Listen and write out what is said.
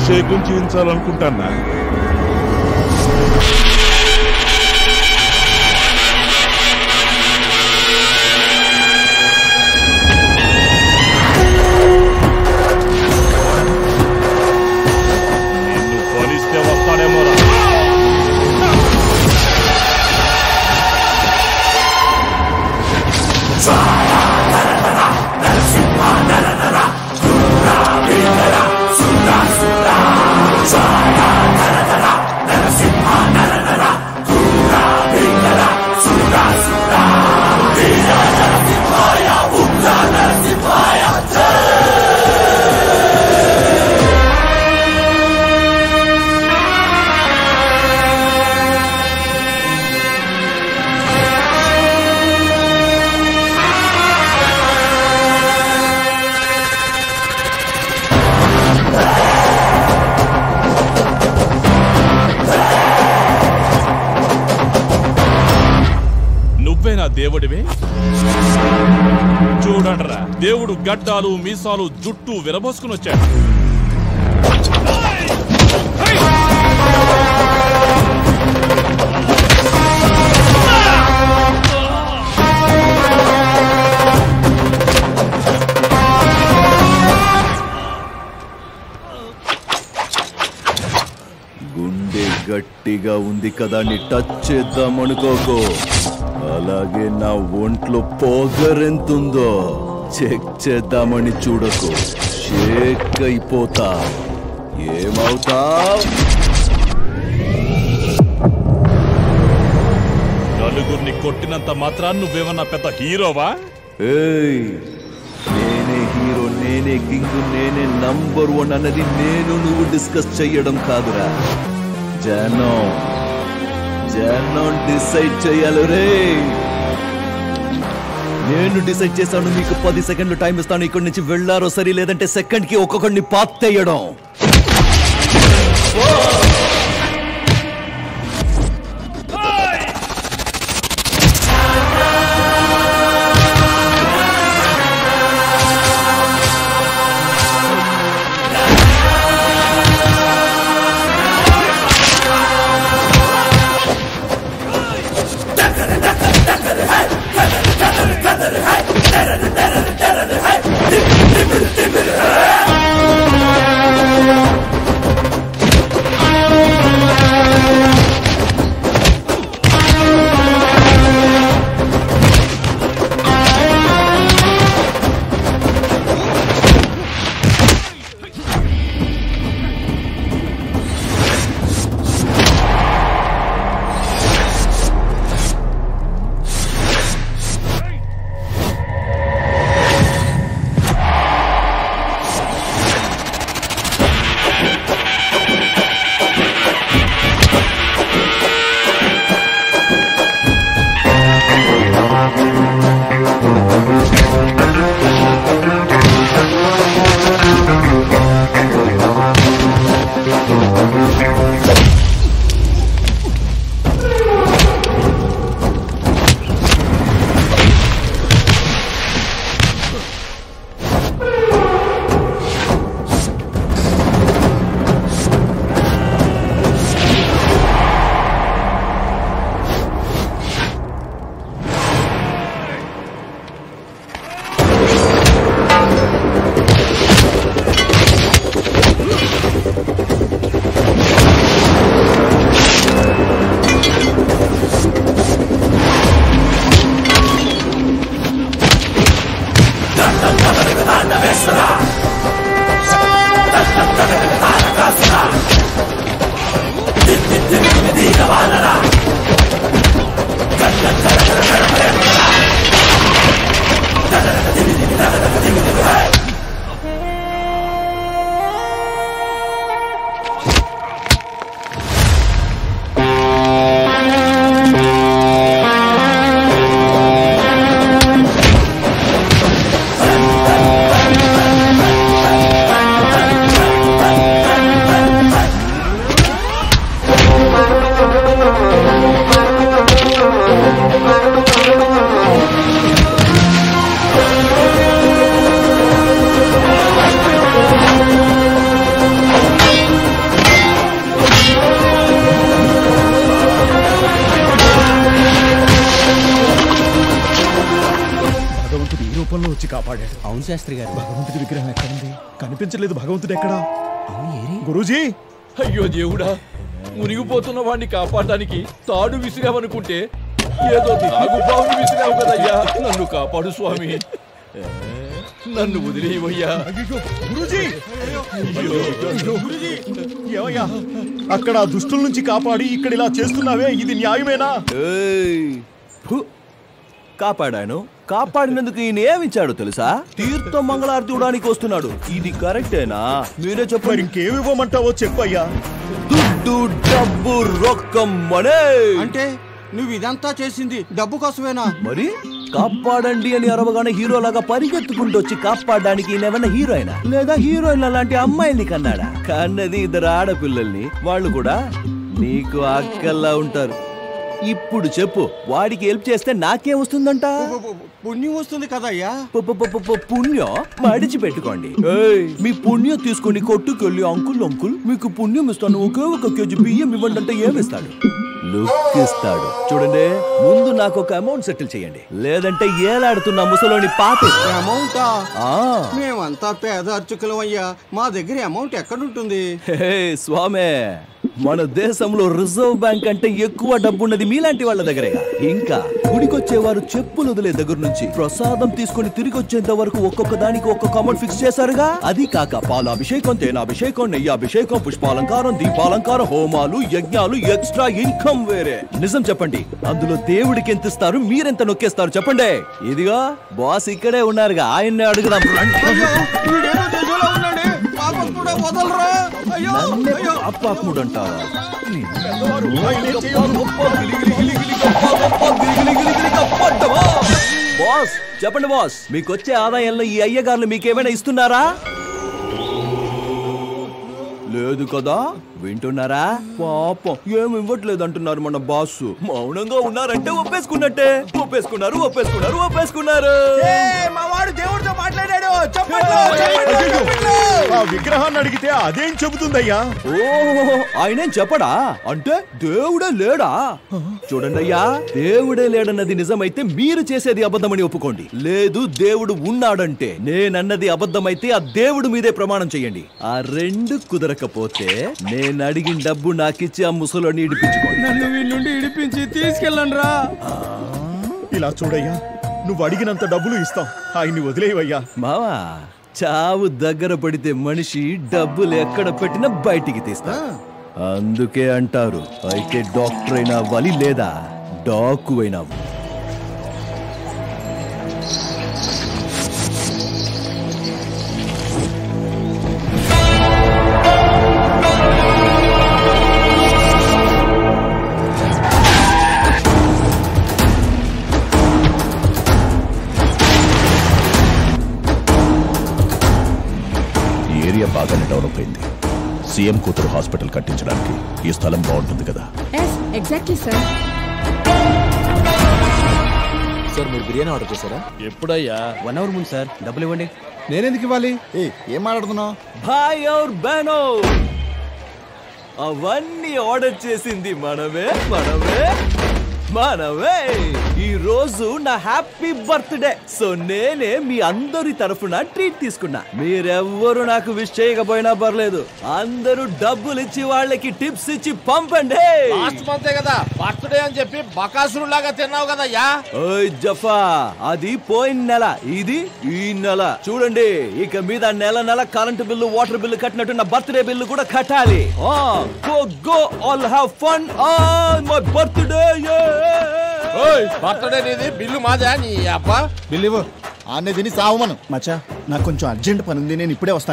అభిషేకం చేయించాలనుకుంటానా? నిన్ను కొలిస్తే వస్తాడేమోరా. నువ్వేనా దేవుడివే? చూడండిరా, దేవుడు గడ్డాలు మీసాలు జుట్టు విరబోసుకుని వచ్చాడు. గుండె గట్టిగా ఉంది కదా అని టచ్ చేద్దామనుకోకో. అలాగే నా ఒంట్లో పొగరెంతుందో చెక్ చేద్దామని చూడకు. షేక్ అయిపోతా. ఏమవుతా? నలుగురిని కొట్టినంత మాత్రాన్ని నువ్వేమన్నా పెద్ద హీరోవా? ఏయ్, నేనే హీరో, నేనే కింగ్, నేనే నంబర్ 1 అన్నది నేను నువ్వు డిస్కస్ చెయ్యడం కాదురా. జనం డిసైడ్ చెయ్యాలి రే. నేను డిసైడ్ చేశాను. మీకు 10 సెకండ్లు టైం ఇస్తాను. ఇక్కడి నుంచి వెళ్ళారో సరి, లేదంటే సెకండ్ కి ఒక్కొక్కడిని పాత్తేయడం. వచ్చి కాపాడాడు. అవును శాస్త్రి గారు. భగవంతుడి విగ్రహం ఎక్కడుంది? కనిపించలేదు. భగవంతుడు ఎక్కడా? గురూజీ, అయ్యో దేవుడా, మునిగిపోతున్న వాడిని కాపాడడానికి తాడు విసిరావనుకుంటే ఏదో నాగుబావుని విసిరావు కదయ్యా. నన్ను కాపాడు స్వామి, నన్ను వదిలేవయ్యా. ఏమయ్యా, అక్కడ దుష్టుల నుంచి కాపాడి ఇక్కడ ఇలా చేస్తున్నావే, ఇది న్యాయమేనా? కాపాడాను. కాపాడినందుకు ఈయన ఏమిచ్చాడు తెలుసా? తీర్థం మంగళారతి ఇవ్వడానికి వస్తున్నాడు. ఇది కరెక్టేనా? మీరే చెప్పారు. ఇంకేమివ్వమంటావో చెప్పయ్యా. దుడ్డు, డబ్బు, రొక్కం, మనే. అంటే నువ్వు ఇదంతా చేసింది డబ్బు కోసమేనా? మరి కాపాడండి అని అరవగానే హీరోలాగా పరిగెత్తుకుంటూ వచ్చి కాపాడడానికి ఈయనేమన్నా హీరోయినా, లేదా హీరోయిన్ లాంటి అమ్మాయిల్ని కన్నాడా? కన్నది ఇద్దరు ఆడపిల్లల్ని. వాళ్ళు కూడా నీకు అక్కల్లా ఉంటారు. ఇప్పుడు చెప్పు, వాడికి హెల్ప్ చేస్తే నాకేం వస్తుందంట? పుణ్యం వస్తుంది కదయ్యా. పుణ్యం మడిచి పెట్టుకోండి. మీ పుణ్యం తీసుకుని కొట్టుకెళ్ళి అంకుల్ మీకు పుణ్యం ఇస్తాను, ఒకే ఒక కేజీ బియ్యం ఇవ్వండి అంటే ఏమిస్తాడు? లుక్ ఇస్తాడు. చూడండి, ముందు నాకు ఒక అమౌంట్ సెటిల్ చేయండి, లేదంటే ఏలాడుతున్న ముసలోని పాత అమౌంటా? మేమంతా పేద అర్చకులం అయ్యా, మా దగ్గర అమౌంట్ ఎక్కడుంటుంది? స్వామే, మన దేశంలో రిజర్వ్ బ్యాంక్ అంటే ఎక్కువ డబ్బున్నది మీలాంటి వాళ్ళ దగ్గరేగా. ఇంకా గుడికొచ్చేవారు చెప్పులు వదిలే దగ్గర నుంచి ప్రసాదం తీసుకుని తిరిగి వచ్చేంత వరకు ఒక్కొక్క దానికి ఒక్కొక్క అమౌంట్ ఫిక్స్ చేశారుగా. అది కాక పాలాభిషేకం, తేనాభిషేకం, నెయ్యాభిషేకం, పుష్పాలంకారం, దీపాలంకారం, హోమాలు, యజ్ఞాలు, ఎక్స్ట్రా ఇన్కమ్ వేరే. నిజం చెప్పండి, అందులో దేవుడికి ఎంత ఇస్తారు, మీరెంత నొక్కేస్తారు చెప్పండి. ఇదిగా బాస్ ఇక్కడే ఉన్నారుగా, ఆయన్నే అడుగుదాం. అప్పాకుడు అంటావా? బాస్ చెప్పండి బాస్, మీకొచ్చే ఆదాయంలో ఈ అయ్యగారులు మీకేమైనా ఇస్తున్నారా? లేదు కదా. వింటున్నారా? పాపం ఏమి ఇవ్వట్లేదు అంటున్నారు మన బాస్. మౌనంగా ఉన్నారంటే ఒప్పేసుకున్నట్టే. ఒప్పేసుకున్నారు. మా వాడు దేవుడితో మాట్లాడాడు. ఆ విగ్రహాన్ని అడిగితే అదేం చెబుతుందయ్యా? ఓహో, ఆయనేం చెప్పడా? అంటే దేవుడే లేడా? చూడండి అయ్యా, దేవుడే లేడన్నది నిజమైతే మీరు చేసేది అబద్ధమని ఒప్పుకోండి. లేదు దేవుడు ఉన్నాడంటే నేనన్నది అబద్ధమైతే ఆ దేవుడు మీదే ప్రమాణం చెయ్యండి. ఆ రెండు కుదరకపోతే నేను అడిగిన డబ్బు నాకిచ్చి ఆ ముసలోని ఇడిపించుకోండి. నన్ను వీళ్ళ నుండి ఇడిపించి తీసుకెళ్ళండి రా. ఇలా చూడయ్యా, నువ్వు అడిగినంత డబ్బులు ఇస్తాం, ఆయన్ని వదిలేవయ్యా. మావా, చావు దగ్గర పడితే మనిషి డబ్బులు ఎక్కడ పెట్టినా బయటికి తీస్తా. అందుకే అంటారు, అయితే డాక్టర్ అయినా అవ్వాలి, లేదా డాకు అయినా. బాగానే డెవలప్ అయింది. సీఎం కూతురు హాస్పిటల్ కట్టించడానికి ఈ స్థలం బాగుంటుంది కదా? Exactly sir. సార్, మీరు బిర్యానీ ఆర్డర్ చేశారా? ఎప్పుడయ్యా? 1 అవర్ ముందు సార్. డబ్బులు ఇవ్వండి. నేనెందుకు ఇవ్వాలి? ఏం మాట్లాడుతున్నావు? భాయ్ ఔర్ బహనో, అవన్నీ ఆర్డర్ చేసింది మనమే. ఈ రోజు నా హ్యాపీ బర్త్డే. సో నేనే మీ అందరి తరఫున ట్రీట్ తీసుకున్నా. మీరెవ్వరు నాకు విష్ చేయకపోయినా పర్లేదు, అందరూ డబ్బులు ఇచ్చి వాళ్ళకి టిప్స్ ఇచ్చి పంపండి. లాస్ట్ మంతే కదా బర్త్డే అని చెప్పి బకాసురు లాగా తిన్నావు కదయ్యా. ఓయ్ జఫా, అది పోయిన నెల, ఇది ఈ నెల. చూడండి, ఇక మీద నెల కరెంటు బిల్లు, వాటర్ బిల్లు కట్టినట్టు నా బర్త్డే బిల్లు కూడా కట్టాలి. Go all have fun on my birthday. Birthday నీది, బిల్లు మాదా? నీ అబ్బా బిల్లు ఇవ్వు. ఆనే తిని సావుమను. మచ్చా, నాకు కొంచెం అర్జెంట్ పని ఉంది, నేను ఇప్పుడే వస్తాను.